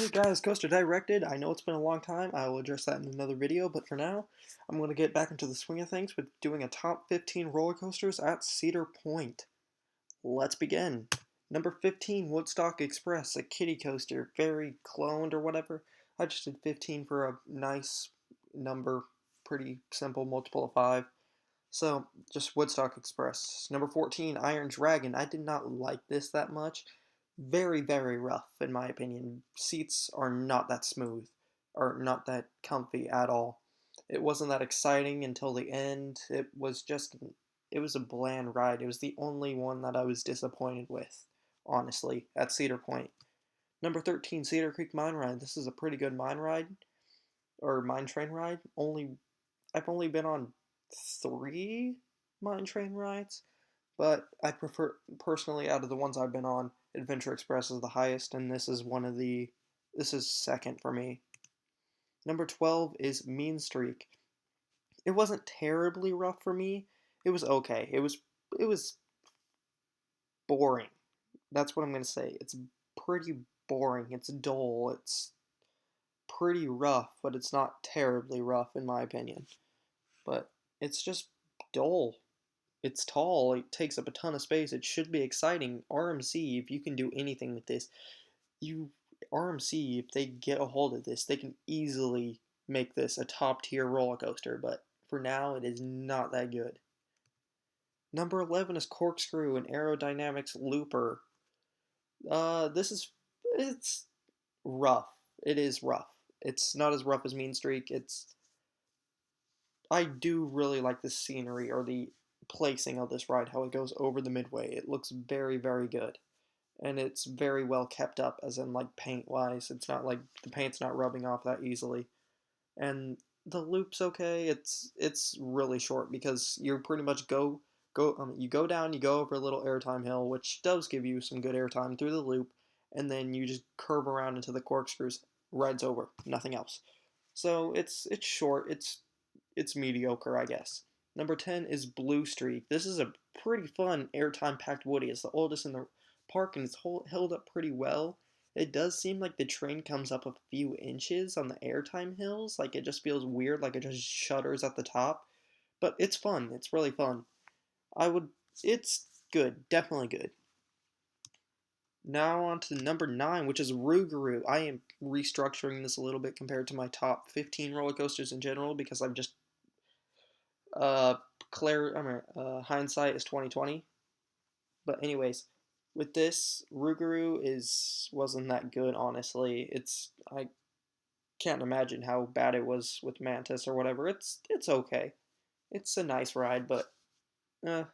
Hey guys, Coaster Directed. I know it's been a long time. I will address that in another video, but for now, I'm going to get back into the swing of things with doing a top 15 roller coasters at Cedar Point. Let's begin. Number 15, Woodstock Express, a kiddie coaster, very cloned or whatever. I just did 15 for a nice number, pretty simple multiple of 5. So, just Woodstock Express. Number 14, Iron Dragon. I did not like this that much. Very, very rough, in my opinion. Seats are not that smooth, or not that comfy at all. It wasn't that exciting until the end. It was a bland ride. It was the only one that I was disappointed with, honestly, at Cedar Point. Number 13, Cedar Creek Mine Ride. This is a pretty good mine ride, or mine train ride. I've only been on 3 mine train rides, but I prefer, personally, out of the ones I've been on, Adventure Express is the highest, and this is second for me. Number 12 is Mean Streak. It wasn't terribly rough for me. It was okay. It was boring. That's what I'm gonna say. It's pretty boring. It's dull. It's pretty rough, but it's not terribly rough in my opinion. But it's just dull. It's tall, it takes up a ton of space, it should be exciting. RMC, if you can do anything with this, you RMC, if they get a hold of this, they can easily make this a top tier roller coaster, but for now it is not that good. Number 11 is Corkscrew, an aerodynamics looper. This is it's rough. It is rough. It's not as rough as Mean Streak. I do really like the scenery or the placing of this ride, how it goes over the midway. It looks very, very good. And it's very well kept up, as in like paint wise. It's not like the paint's not rubbing off that easily. And the loop's okay. It's really short because you pretty much you go down, you go over a little airtime hill, which does give you some good airtime through the loop, and then you just curve around into the corkscrews. Ride's over, nothing else. So it's short. It's mediocre, I guess. Number 10 is Blue Streak. This is a pretty fun airtime packed Woody. It's the oldest in the park and it's held up pretty well. It does seem like the train comes up a few inches on the airtime hills. Like it just feels weird, like it just shudders at the top. But it's fun. It's really fun. I would. It's good. Definitely good. Now on to number 9, which is Rougarou. I am restructuring this a little bit compared to my top 15 roller coasters in general because I've just Uh, hindsight is 2020. But anyways, with this, Rougarou wasn't that good. Honestly, I can't imagine how bad it was with Mantis or whatever. It's okay. It's a nice ride, but uh,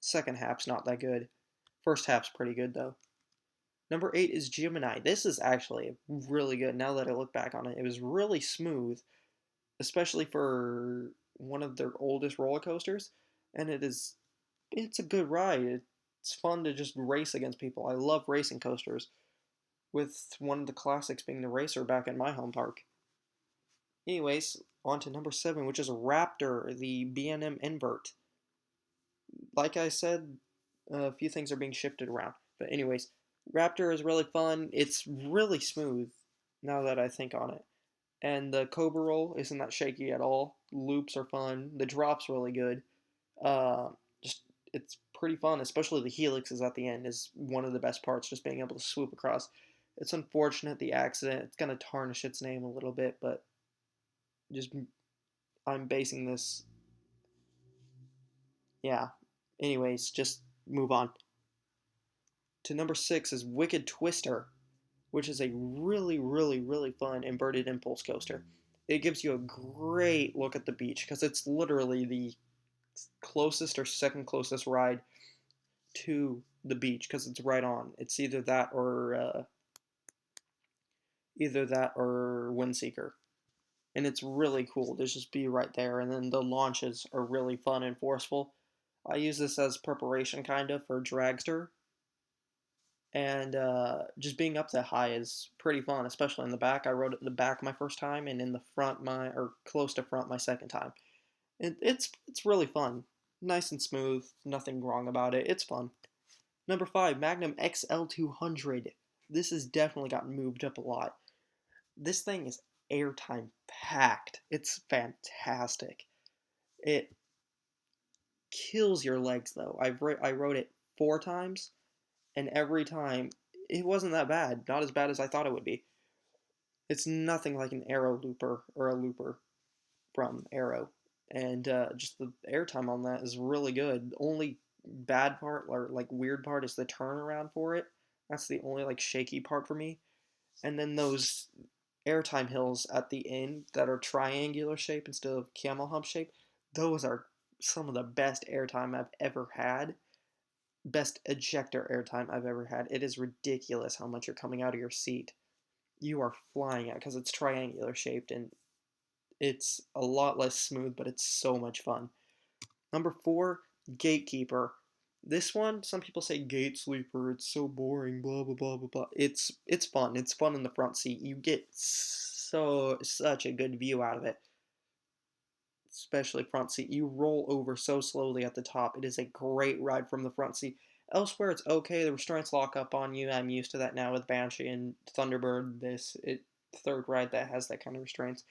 second half's not that good. First half's pretty good though. Number 8 is Gemini. This is actually really good. Now that I look back on it, it was really smooth, especially for one of their oldest roller coasters, and it's a good ride. It's fun to just race against people. I love racing coasters, with one of the classics being the Racer back at my home park. Anyways, on to number 7, which is Raptor, the B&M invert. Like I said, a few things are being shifted around. But anyways, Raptor is really fun. It's really smooth now that I think on it. And the Cobra roll isn't that shaky at all. Loops are fun. The drop's really good. Uh, just it's pretty fun, especially the helixes at the end is one of the best parts. Just being able to swoop across. It's unfortunate the accident. It's gonna tarnish its name a little bit, but just I'm basing this. Yeah. Anyways, just move on to number 6 is Wicked Twister, which is a really, really, really fun inverted impulse coaster. It gives you a great look at the beach because it's literally the closest or second closest ride to the beach because it's right on. It's either that or Windseeker, and it's really cool to just be right there. And then the launches are really fun and forceful. I use this as preparation kind of for Dragster, and just being up that high is pretty fun, especially in the back. I rode it in the back my first time, and in the front or close to front my second time. It's really fun, nice and smooth, nothing wrong about it. It's fun. Number 5, Magnum XL-200. This has definitely gotten moved up a lot. This thing is airtime packed. It's fantastic. It kills your legs though. I rode it 4 times, and every time it wasn't that bad. Not as bad as I thought it would be. It's nothing like an Arrow looper or a looper from Arrow, and just the airtime on that is really good. The only bad part or like weird part is the turnaround for it. That's the only like shaky part for me. And then those airtime hills at the end that are triangular shape instead of camel hump shape, those are some of the best airtime I've ever had. Best ejector airtime I've ever had. It is ridiculous how much you're coming out of your seat. You are flying out because it's triangular shaped and it's a lot less smooth, but it's so much fun. Number 4, Gatekeeper. This one, some people say Gate Sleeper. It's so boring. Blah blah blah blah blah. It's fun. It's fun in the front seat. You get such a good view out of it, especially front seat. You roll over so slowly at the top. It is a great ride from the front seat. Elsewhere, it's okay. The restraints lock up on you. I'm used to that now with Banshee and Thunderbird. Third ride that has that kind of restraints.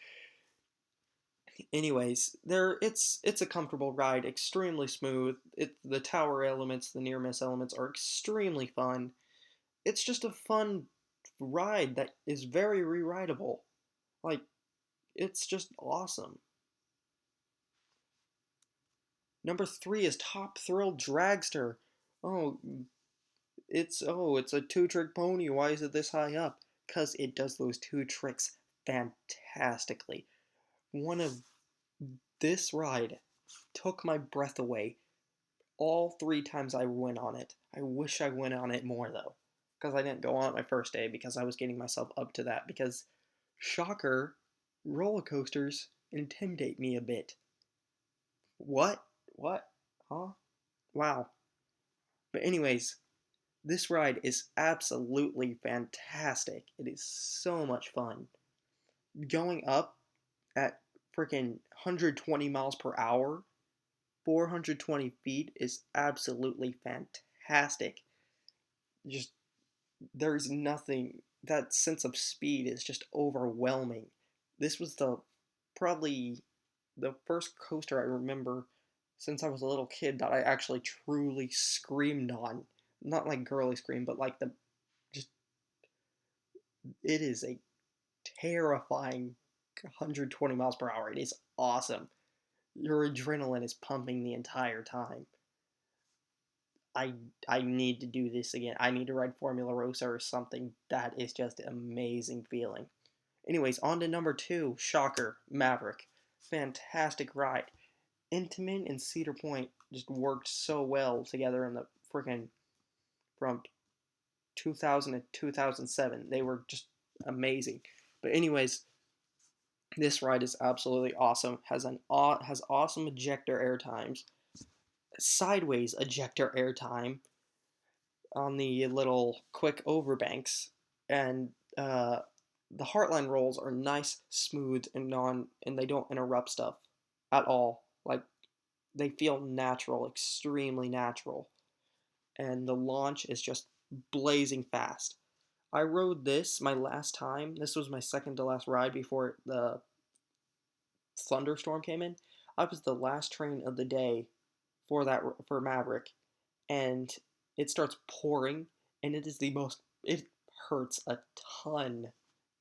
Anyways, it's a comfortable ride, extremely smooth. The tower elements, the near miss elements are extremely fun. It's just a fun ride that is very re-rideable. Like it's just awesome. Number 3 is Top Thrill Dragster. Oh, it's a two-trick pony. Why is it this high up? Cuz it does those two tricks fantastically. One of this ride took my breath away all 3 times I went on it. I wish I went on it more though, because I didn't go on it my first day because I was getting myself up to that. Because, shocker, roller coasters intimidate me a bit. What? What? Huh? Wow. But, anyways, this ride is absolutely fantastic. It is so much fun. Going up at freaking 120 miles per hour, 420 feet is absolutely fantastic. Just there's nothing, that sense of speed is just overwhelming. This was the probably the first coaster I remember since I was a little kid that I actually truly screamed on. Not like girly scream, but like the just it is a terrifying 120 miles per hour. It is awesome. Your adrenaline is pumping the entire time. I I need to do this again. I need to ride Formula Rosa or something. That is just an amazing feeling. Anyways, on to number 2, shocker, Maverick. Fantastic ride. Intamin and Cedar Point just worked so well together in the freaking from 2000 to 2007. They were just amazing. But anyways, this ride is absolutely awesome. Has awesome ejector air times, sideways ejector air time on the little quick overbanks, and the Heartline rolls are nice, smooth, and they don't interrupt stuff at all. Like they feel natural, extremely natural, and the launch is just blazing fast. I rode this my last time. This was my second to last ride before the thunderstorm came in. I was the last train of the day for Maverick, and it starts pouring, and it hurts a ton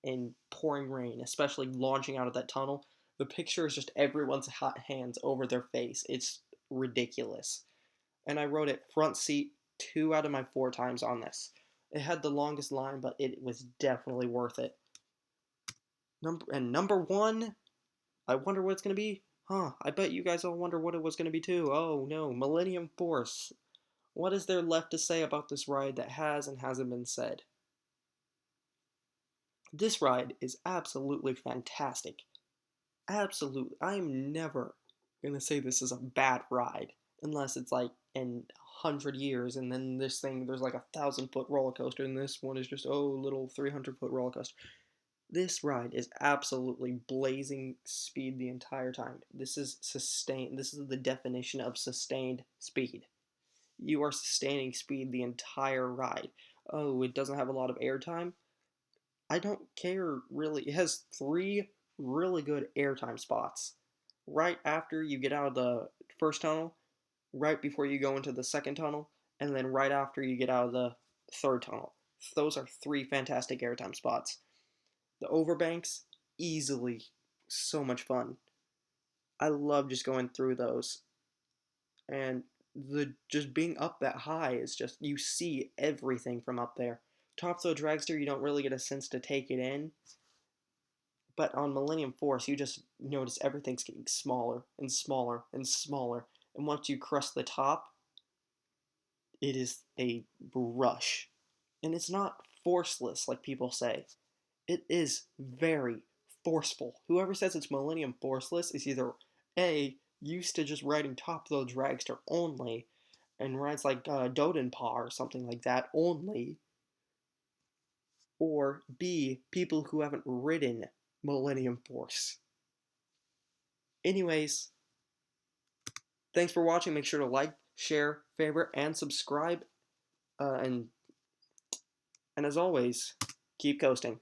in pouring rain, especially launching out of that tunnel. The picture is just everyone's hot hands over their face. It's ridiculous. And I rode it front seat 2 out of my 4 times on this. It had the longest line, but it was definitely worth it. Number 1, I wonder what it's gonna be. Huh, I bet you guys all wonder what it was gonna be too. Oh no, Millennium Force. What is there left to say about this ride that has and hasn't been said? This ride is absolutely fantastic. Absolutely. I am never going to say this is a bad ride unless it's like in 100 years and then this thing, there's like 1,000 foot roller coaster and this one is just, oh, little 300-foot roller coaster. This ride is absolutely blazing speed the entire time. This is sustained. This is the definition of sustained speed. You are sustaining speed the entire ride. Oh, it doesn't have a lot of airtime. I don't care really. It has three really good airtime spots. Right after you get out of the first tunnel, right before you go into the second tunnel, and then right after you get out of the third tunnel. Those are three fantastic airtime spots. The overbanks, easily so much fun. I love just going through those. And the just being up that high is just you see everything from up there. Top Thrill Dragster, you don't really get a sense to take it in, but on Millennium Force, you just notice everything's getting smaller and smaller and smaller. And once you crest the top, it is a rush. And it's not forceless like people say. It is very forceful. Whoever says it's Millennium Forceless is either A, used to just riding Top Thrill Dragster only, and rides like Dodenpaw or something like that only, or B, people who haven't ridden Millennium Force. Anyways, thanks for watching. Make sure to like, share, favorite, and subscribe. And as always, keep coasting.